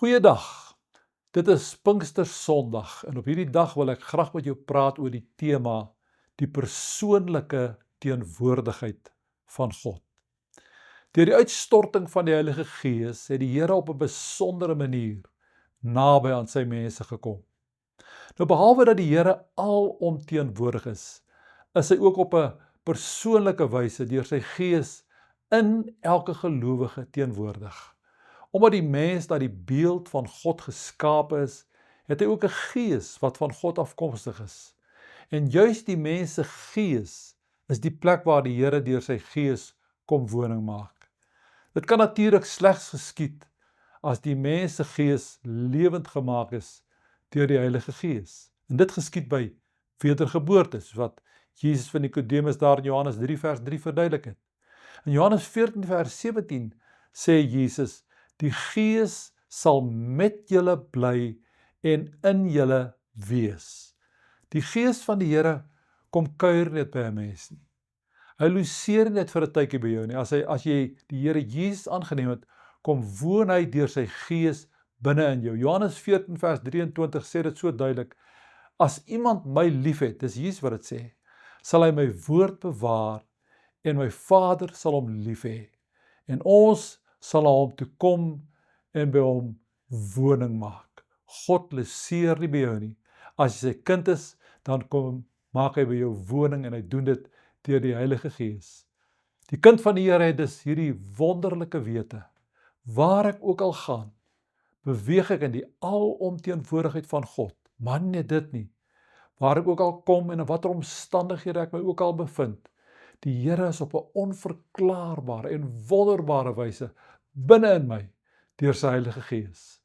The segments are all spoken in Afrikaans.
Goeiedag, dit is Pinkstersondag en op hierdie dag wil ek graag met jou praat oor die tema die persoonlike teenwoordigheid van God. Deur die uitstorting van die Heilige Gees het die Here op 'n besondere manier naby aan sy mense gekom. Nou behalwe dat die Here alomteenwoordig is hy ook op 'n persoonlike wyse deur sy Gees in elke gelowige teenwoordig. Omdat die mens na die beeld van God geskape is, het hy ook 'n gees wat van God afkomstig is. En juis die mens se gees is die plek waar die Here deur sy gees kom woning maak. Dit kan natuurlik slegs geskied as die mens se gees lewend gemaak is deur die Heilige Gees. En dit geskied by wedergeboorte, soos wat Jesus vir Nikodemus daar in Johannes 3 vers 3 verduidelik het. In Johannes 14 vers 17 sê Jesus: die Gees sal met julle bly en in julle wees. Die Gees van die Here kom kuier net by 'n mens nie. Hy loseer net vir 'n tydjie by jou nie. As jy die Here Jesus aangeneem het, kom woon hy deur sy Gees binne in jou. Johannes 14 vers 23 sê dit so duidelik: as iemand my liefhet, dis Jesus wat dit sê, sal hy my woord bewaar en my Vader sal hom lief hê. En ons sal na hom toe kom en by hom woning maak. God loseer nie by jou nie. As jy sy kind is, dan maak hy by jou woning en hy doen dit deur die Heilige Gees. Die kind van die Here het dus hierdie wonderlike wete. Waar ek ook al gaan, beweeg ek in die alomteenwoordigheid van God. Maar nie net dit nie. Waar ek ook al kom en in watter omstandighede ek my ook al bevind, die Here is op 'n onverklaarbare en wonderbare wyse binne in my deur sy Heilige Gees.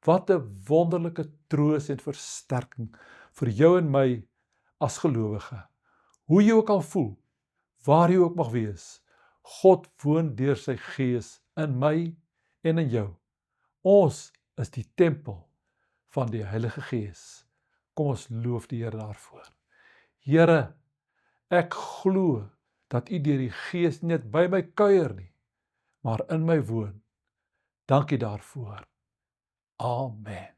Wat 'n wonderlike troos en versterking vir jou en my as gelowige. Hoe jy ook al voel, waar jy ook mag wees, God woon deur sy Gees in my en in jou. Ons is die tempel van die Heilige Gees. Kom ons loof die Here daarvoor. Here, ek glo dat U deur die Gees nie net by my kuier nie, maar in my woon. Dankie daarvoor. Amen.